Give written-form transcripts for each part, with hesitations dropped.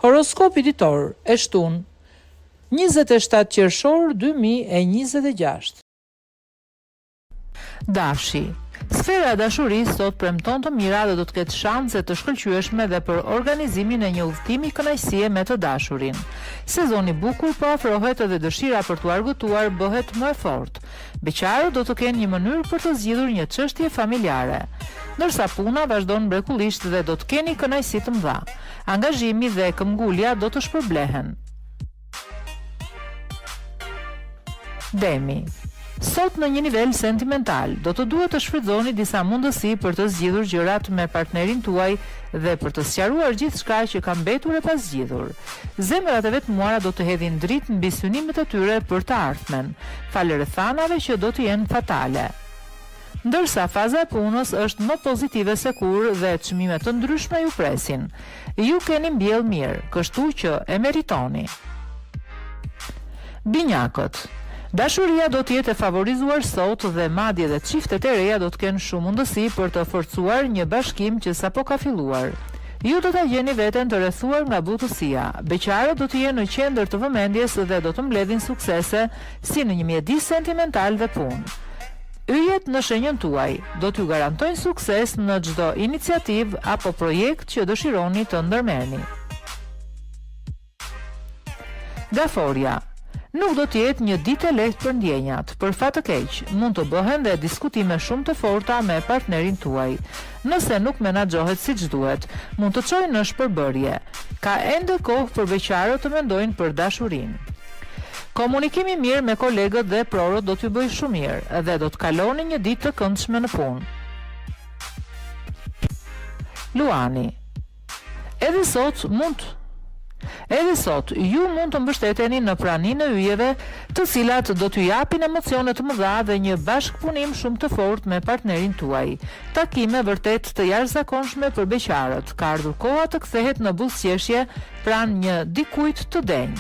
Horoskopi ditor e shtunë 27 qershor 2026. Dafshi. Sfera e dashurisë sot premton të mira dhe do të ketë shanse të shkëlqyeshme dhe për organizimin e një udhëtimi kënaqësie me të dashurin. Sezoni bukur po afrohet edhe dëshira për t'u argëtuar bëhet më e fortë. Beqarët do të kenë një mënyrë për të zgjidhur një çështje familjare. Ndërsa puna vazhdon mrekullisht dhe do të keni kënaqësi të mëdha. Angazhimi dhe këmbgulja do të shpërblehen. Demi. Sot në një nivel sentimental, do të duhet të shfrytëzoni disa mundësi për të zgjidhur gjërat me partnerin tuaj dhe për të sqaruar gjithçka që ka mbetur e pazgjidhur. Zemrat e vetmuara do të hedhin dritë mbi synimet e tyre për të ardhmen, falë rrethanave që do të jenë fatale. Ndërsa faza e punës është më pozitive se kur dhe çmime të ndryshme ju presin. Ju keni mbjellë mirë, kështu që e meritoni. Binjakët. Dashuria do të jetë e favorizuar sot dhe madje edhe çiftet e reja do të kenë shumë mundësi për të forcuar një bashkim që sapo ka filluar. Ju do ta gjeni veten të rrethuar nga butësia. Beqarët do të jenë në qendër të vëmendjes dhe do të mbledhin suksese si në një mjedis sentimental dhe punë. Yjet në shenjën tuaj do t'ju garantojnë sukses në çdo iniciativë apo projekt që dëshironi të ndërmerrni. Gaforia. Nuk do të jetë një ditë e lehtë për ndjenjat. Për fat të keq, mund të bëhen dhe diskutime shumë të forta me partnerin tuaj. Nëse nuk menaxhohet siç duhet, mund të çojë në shpërbërje. Ka ende kohë për beqarët të mendojnë për dashurinë. Komunikimi mirë me kolegët dhe prorët do t'ju bëjë shumë mirë dhe do të kaloni një ditë të këndshme në punë. Luani. Edhe sot, ju mund të mbështeteni në praninë e yjeve, të cilat do t'ju japin emocione të mëdha dhe një bashkëpunim shumë të fortë me partnerin tuaj. Takime vërtet të jashtëzakonshme për beqarët. Ka ardhur koha të kthehet në buzëqeshje pranë një dikujt të denj.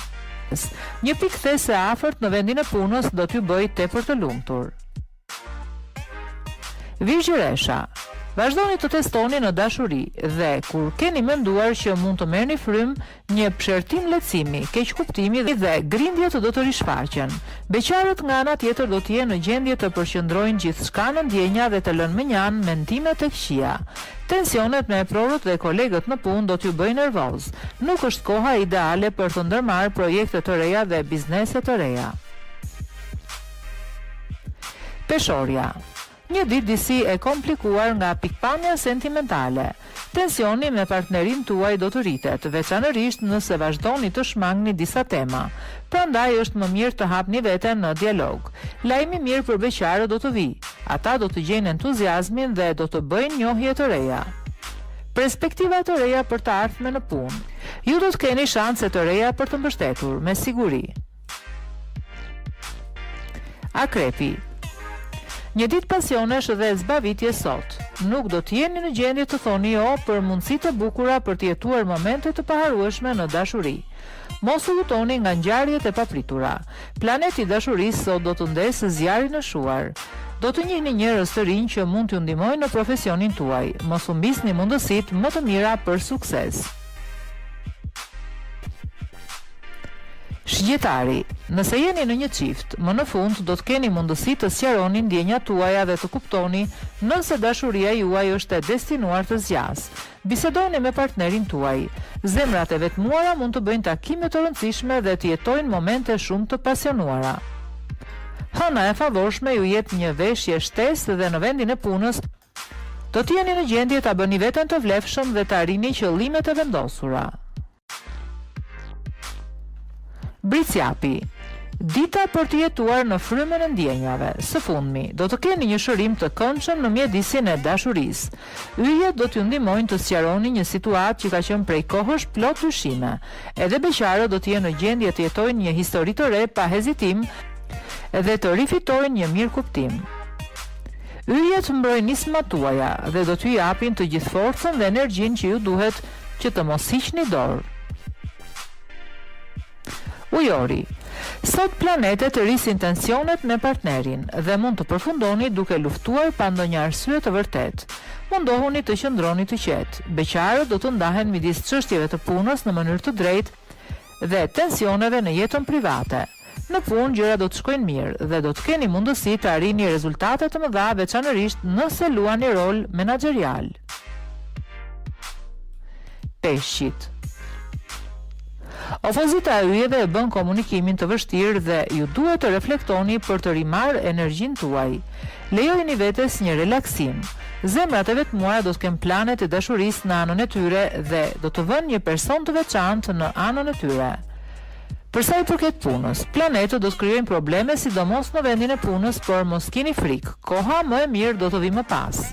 Një pikëthesë e afërt në vendin e punës do t'ju bëjë tepër të lumtur. Virgjëresha. Vazhdoni të testoni në dashuri dhe kur keni menduar që mund të merrni frym, një pshertim lehtësimi, keq kuptimi dhe grindjet do të rishfaqen. Beqarët nga ana tjetër do të jenë në gjendje të përqendrojnë gjithçka në ndjenja dhe të lënë mënjan mendime të këqija. Tensionet me prorët dhe kolegët në punë do t'ju bëjnë nervoz. Nuk është koha ideale për të ndërmarrë projekte të reja dhe biznese të reja. Peshorja. Një ditë disi e komplikuar nga pikpamja sentimentale. Tensioni me partnerin tuaj do të rritet, veçanërisht nëse vazhdoni të shmangni disa tema. Prandaj është më mirë të hapni veten në dialog. Lajmi mirë për beqarët do të vijë. Ata do të gjejnë entuziazmin dhe do të bëjnë njohje të reja. Perspektiva të reja për të ardhmen në punë. Ju do të keni shanse të reja për të mbështetur, me siguri. Akrepi. Një ditë pasionesh dhe zbavitje sot. Nuk do të jeni në gjendje të thoni jo për mundësitë e bukura për të jetuar momente të paharrueshme në dashuri. Mos u lutoni nga ngjarjet e papritura. Planeti i dashurisë sot do të ndesë zjarrin e shuar. Do të njihni njerëz të rinj që mund t'ju ndihmojnë në profesionin tuaj. Mos u mbisni mundësitë më të mira për sukses. Shgjetari. Nëse jeni në një çift, më në fund do të keni mundësi të sqaroni ndjenjat tuaja dhe të kuptoni nëse dashuria juaj është e destinuar të zgjas. Bisedoni me partnerin tuaj. Zemrat e vetmuara mund të bëjnë takime të rëndësishme dhe të jetojnë momente shumë të pasionuara. Hëna e favorshme ju jep një veshje shtesë dhe në vendin e punës do të jeni në gjendje ta bëni veten të vlefshëm dhe të arrini qëllimet e vendosura. Bricjapi. Dita për të jetuar në frymën e ndjenjave. Së fundmi, do të keni një shërim të këndshëm në mjedisin e dashurisë. Yjet do t'ju ndihmojnë të sqaroni një situatë që ka qenë prej kohësh plot dyshime. Edhe beqarët do të jenë në gjendje të jetojnë një histori të re pa hezitim dhe të rifitojnë një mirë kuptim. Yjet mbrojnë nismat tuaja dhe do t'ju japin të gjithë forcën dhe energjinë që ju duhet që të mos hiqni dorë. Ujori. Sot planetet rrisin tensionet me partnerin dhe mund të përfundoni duke luftuar pa ndonjë arsye të vërtet. Mundohuni të qëndroni të qetë. Beqarët do të ndahen midis çështjeve të punës në mënyrë të drejtë dhe tensioneve në jetën private. Në punë gjëra do të shkojnë mirë dhe do të keni mundësi të arrini rezultate të mëdha, veçanërisht nëse luani rol menaxherial. Peshqit. Opozita e yjeve e bën komunikimin të vështirë dhe ju duhet të reflektoni për të rimarrë energjinë tuaj. Lejojini vetes një relaksim. Zemrat e vetmuara do të kenë plane të dashurisë në anën e tyre dhe do të vënë një person të veçantë në anën e tyre. Për sa i përket punës, planetët do të krijojnë probleme sidomos në vendin e punës, por mos keni frikë. Koha më e mirë do të vijë më pas.